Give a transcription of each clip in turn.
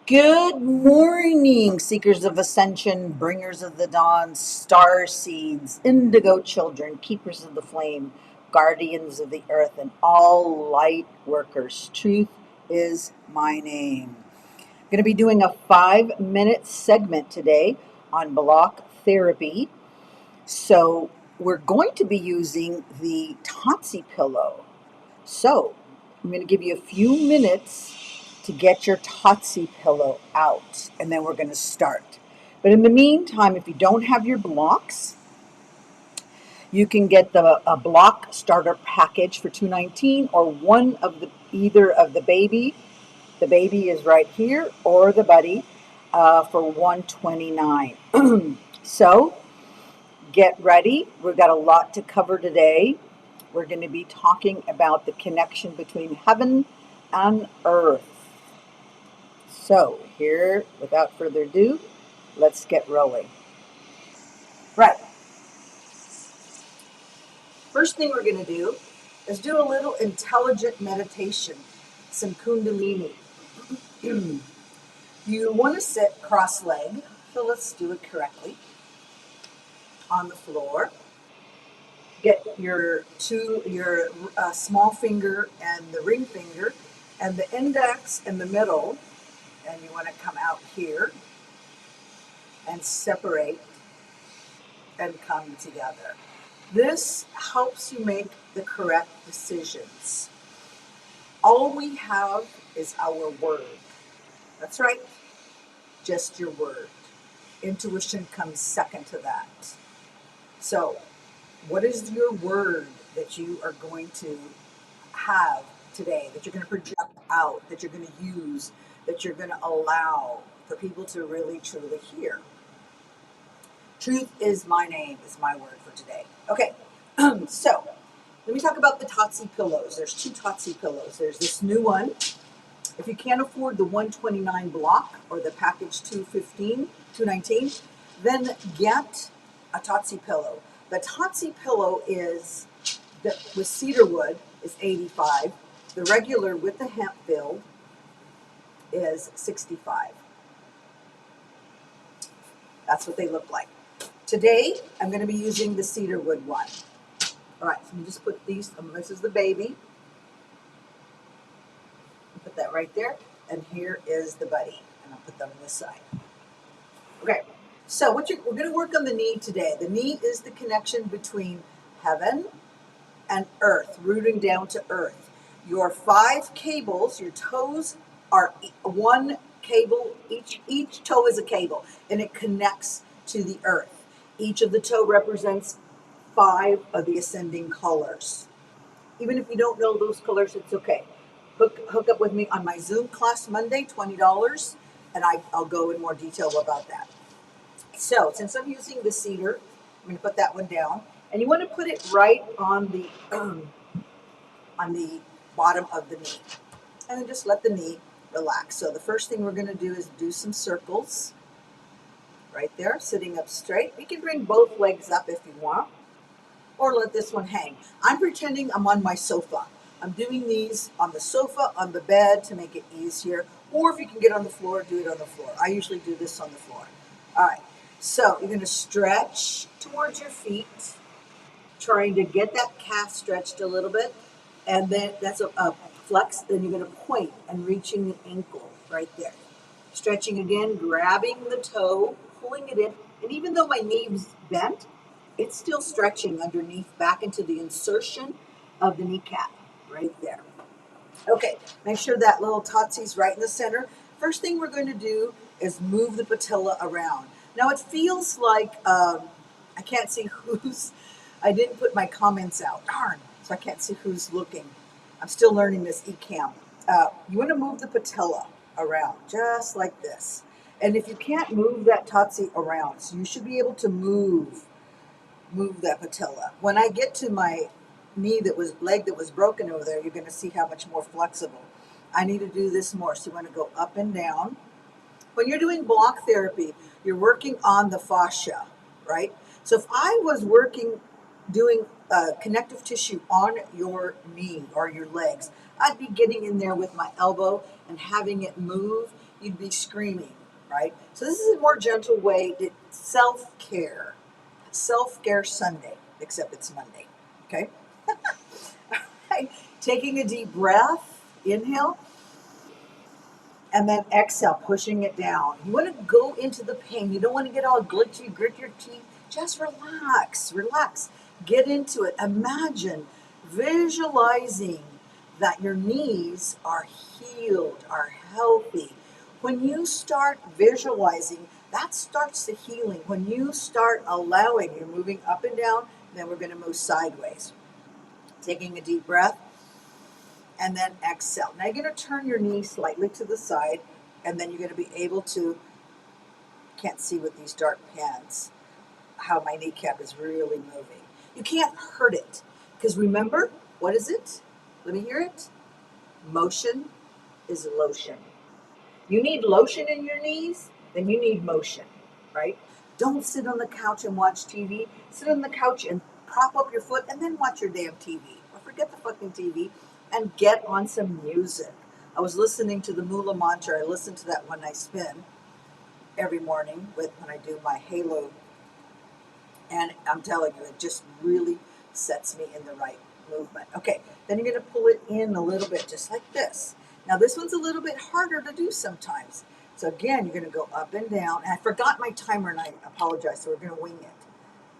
Good morning, seekers of ascension, bringers of the dawn, star seeds, indigo children, keepers of the flame, guardians of the earth, and all light workers. Truth is my name. I'm going to be doing a 5-minute segment today on block therapy. So, we're going to be using the Totsy Pillow. So, I'm going to give you a few minutes to get your Totsy Pillow out, and then we're going to start. But in the meantime, if you don't have your blocks, you can get a block starter package for $2.19 or one of the either of the baby. The baby is right here, or the buddy for $129. So get ready. We've got a lot to cover today. We're going to be talking about the connection between heaven and earth. So here, without further ado, let's get rolling. Right. First thing we're going to do is do a little intelligent meditation, some kundalini. You want to sit cross-legged, so let's do it correctly. On the floor. Get your small finger and the ring finger and the index in the middle, and you want to come out here and separate and come together. This helps you make the correct decisions. All we have is our word. That's right, just your word. Intuition comes second to that. So, what is your word that you are going to have today, that you're going to project out, that you're going to use, that you're going to allow for people to really, truly hear? Truth is my name is my word for today. Okay, so let me talk about the Totsy Pillows. There's 2 Totsy Pillows. There's this new one. If you can't afford the 129 block or the package 219, then get a Totsy Pillow. The Totsy Pillow is with cedar wood is $85. The regular with the hemp build is $65. That's what they look like. Today, I'm going to be using the cedar wood one. All right, so let me just put these, this is the baby. Put that right there. And here is the buddy. And I'll put them on this side. Okay, so we're going to work on the knee today. The knee is the connection between heaven and earth, rooting down to earth. Your 5 cables, your toes are one cable, each toe is a cable, and it connects to the earth. Each of the toe represents 5 of the ascending colors. Even if you don't know those colors, it's okay. Hook up with me on my Zoom class Monday, $20, and I'll go in more detail about that. So, since I'm using the cedar, I'm going to put that one down. And you want to put it right on the bottom of the knee. And then just let the knee relax. So the first thing we're going to do is do some circles. Right there, sitting up straight. You can bring both legs up if you want. Or let this one hang. I'm pretending I'm on my sofa. I'm doing these on the sofa, on the bed to make it easier. Or if you can get on the floor, do it on the floor. I usually do this on the floor. All right. So you're going to stretch towards your feet, trying to get that calf stretched a little bit. And then that's a flex. Then you're going to point and reaching the ankle right there. Stretching again, grabbing the toe, pulling it in. And even though my knee's bent, it's still stretching underneath back into the insertion of the kneecap right there. Okay, make sure that little Totsy's right in the center. First thing we're going to do is move the patella around. Now it feels like I can't see I didn't put my comments out. Darn, so I can't see who's looking. I'm still learning this eCam. You want to move the patella around just like this. And if you can't move that Totsy around, so you should be able to move that patella. When I get to my leg that was broken over there, you're going to see how much more flexible. I need to do this more. So you want to go up and down. When you're doing block therapy, you're working on the fascia, right? So if I was doing connective tissue on your knee or your legs, I'd be getting in there with my elbow and having it move you'd be screaming, right? So this is a more gentle way to self-care. Self-care Sunday, except it's Monday, okay? Right. Taking a deep breath, inhale, and then exhale, pushing it down. You want to go into the pain. You don't want to get all glitchy, grit your teeth. Just relax, relax. Get into it. Imagine visualizing that your knees are healed, are healthy. When you start visualizing, that starts the healing. When you start allowing, you're moving up and down, then we're going to move sideways. Taking a deep breath, and then exhale. Now you're going to turn your knee slightly to the side, and then you're going to be able to, can't see with these dark pants, how my kneecap is really moving. You can't hurt it, because remember, what is it? Let me hear it. Motion is lotion. You need lotion in your knees, then you need motion, right? Don't sit on the couch and watch TV. Sit on the couch and prop up your foot and then watch your damn TV. Or forget the fucking TV and get on some music. I was listening to the Moolah Mantra. I listen to that when I spin every morning when I do my halo. And I'm telling you, it just really sets me in the right movement. Okay, then you're going to pull it in a little bit, just like this. Now, this one's a little bit harder to do sometimes. So again, you're going to go up and down. And I forgot my timer, and I apologize, so we're going to wing it.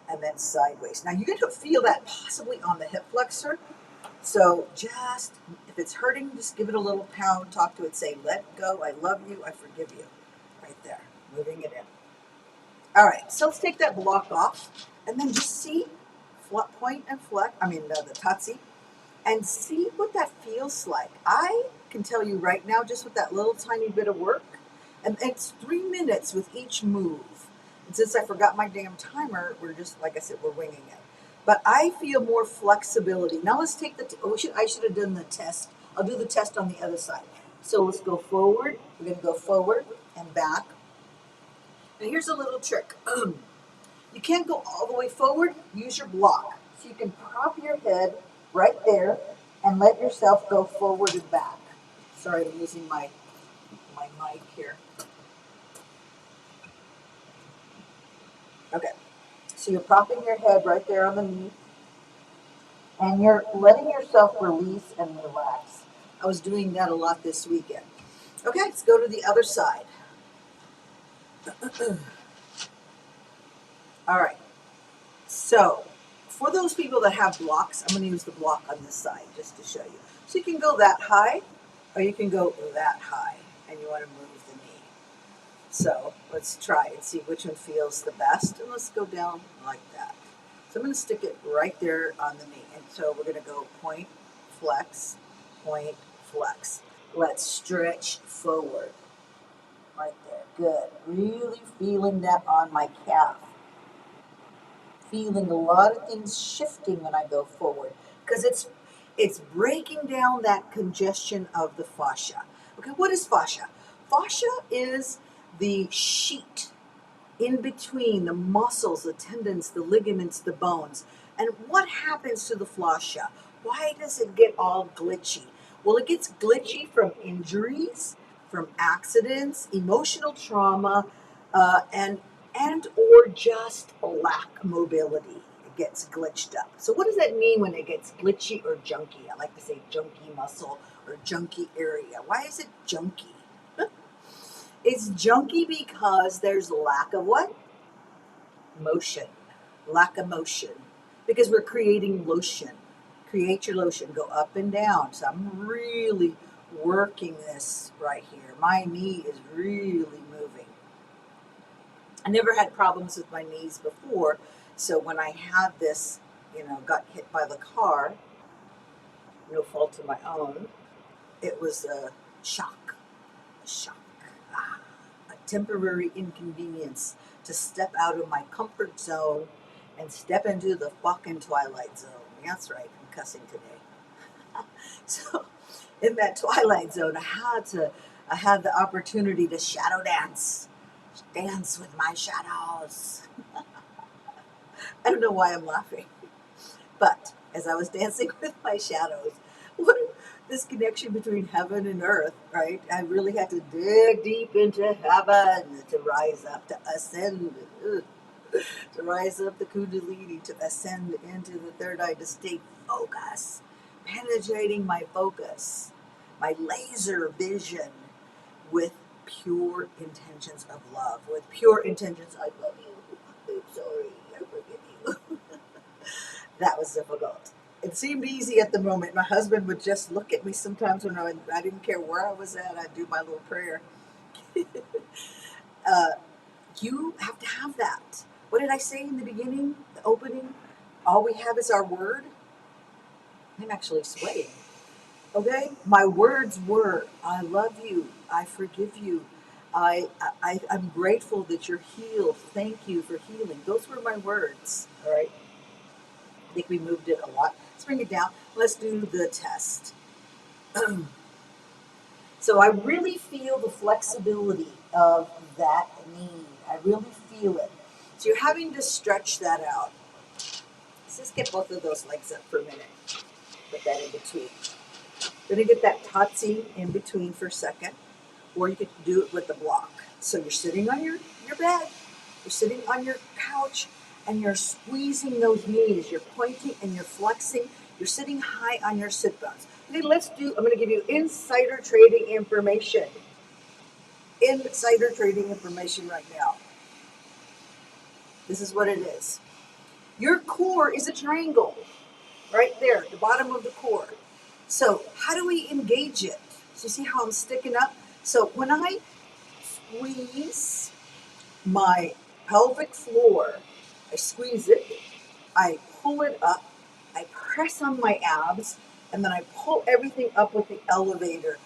And then sideways. Now, you're going to feel that possibly on the hip flexor. So just, if it's hurting, just give it a little pound. Talk to it. Say, let go. I love you. I forgive you. Right there. Moving it in. All right, so let's take that block off and then just see point and flex, the Totsy, and see what that feels like. I can tell you right now, just with that little tiny bit of work, and it's 3 minutes with each move. And since I forgot my damn timer, we're just, like I said, we're winging it. But I feel more flexibility. Now let's take I should have done the test. I'll do the test on the other side. So let's go forward. We're going to go forward and back. Now here's a little trick. You can't go all the way forward. Use your block. So you can prop your head right there and let yourself go forward and back. Sorry, I'm using my mic here. Okay. So you're propping your head right there on the knee, and you're letting yourself release and relax. I was doing that a lot this weekend. Okay, let's go to the other side. All right. So for those people that have blocks, I'm going to use the block on this side just to show you. So you can go that high, or you can go that high, and you want to move the knee. So let's try and see which one feels the best, and let's go down like that. So I'm going to stick it right there on the knee, and so we're going to go point, flex, point, flex. Let's stretch forward. Right there. Good. Really feeling that on my calf. Feeling a lot of things shifting when I go forward, because it's breaking down that congestion of the fascia. Okay, what is fascia? Fascia is the sheet in between the muscles, the tendons, the ligaments, the bones. And what happens to the fascia? Why does it get all glitchy? Well, it gets glitchy from injuries, from accidents, emotional trauma, and or just lack mobility. It gets glitched up. So what does that mean when it gets glitchy or junky? I like to say junky muscle or junky area. Why is it junky? It's junky because there's lack of what? Motion. Lack of motion. Because we're creating lotion. Create your lotion. Go up and down. So I'm really working this right here. My knee is really moving. I never had problems with my knees before. So when I had this, got hit by the car, no fault of my own, it was a shock. A shock. A temporary inconvenience to step out of my comfort zone and step into the fucking twilight zone. That's right, I'm cussing today. So in that twilight zone, I had the opportunity to shadow dance with my shadows. I don't know why I'm laughing, but as I was dancing with my shadows, this connection between heaven and earth, right? I really had to dig deep into heaven to rise up, to ascend, to rise up the kundalini, to ascend into the third eye, to stay focused, penetrating my focus, my laser vision with pure intentions of love, with pure intentions, I love you, I'm sorry, I forgive you. That was difficult. It seemed easy at the moment. My husband would just look at me sometimes when I didn't care where I was at. I'd do my little prayer. uh, you have to have that. What did I say in the beginning, the opening? All we have is our word. I'm actually sweating. Okay? My words were, I love you. I forgive you. I'm grateful that you're healed. Thank you for healing. Those were my words. All right? I think we moved it a lot. Let's bring it down. Let's do the test. So I really feel the flexibility of that knee. I really feel it. So you're having to stretch that out. Let's just get both of those legs up for a minute. Put that in between. You're going to get that Totsy in between for a second, or you could do it with the block. So you're sitting on your bed, you're sitting on your couch, and you're squeezing those knees. You're pointing and you're flexing. You're sitting high on your sit bones. Okay, I'm going to give you insider trading information. Insider trading information right now. This is what it is. Your core is a triangle right there, the bottom of the core. So how do we engage it? So you see how I'm sticking up? So when I squeeze my pelvic floor, I squeeze it, I pull it up, I press on my abs, and then I pull everything up with the elevator.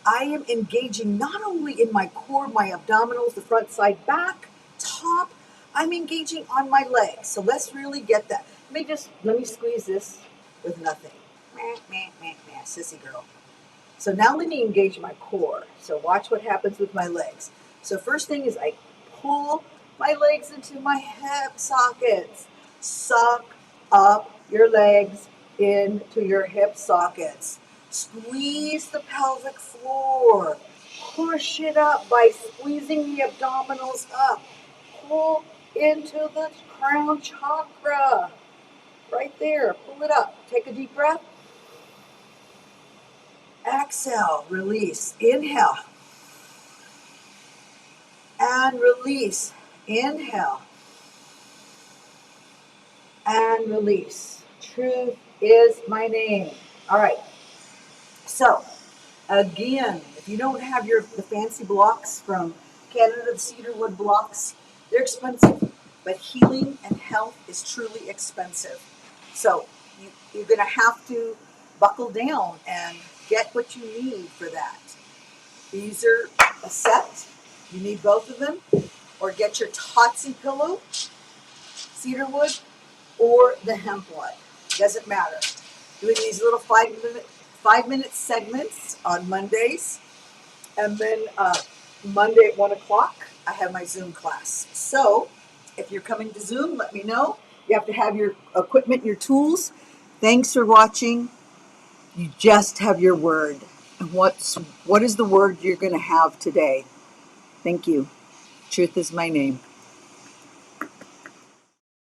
I am engaging not only in my core, my abdominals, the front, side, back, top, I'm engaging on my legs. So let's really get that. Let me squeeze this with nothing. Meh, meh, meh, meh, sissy girl. So now let me engage my core. So watch what happens with my legs. So first thing is I pull my legs into my hip sockets. Suck up your legs into your hip sockets. Squeeze the pelvic floor. Push it up by squeezing the abdominals up. Pull into the crown chakra. Right there. Pull it up. Take a deep breath. Exhale, release. Inhale. And release. Inhale. And release. Truth is my name. All right. So, again, if you don't have the fancy blocks from Canada, the cedar wood blocks, they're expensive. But healing and health is truly expensive. So, you're going to have to buckle down and get what you need for that. These are a set. You need both of them. Or get your Totsy Pillow, cedar wood, or the hemp one. Doesn't matter. Doing these little 5-minute segments on Mondays. And then Monday at 1 o'clock, I have my Zoom class. So if you're coming to Zoom, let me know. You have to have your equipment, your tools. Thanks for watching. You just have your word. And what is the word you're going to have today? Thank you. Truth is my name.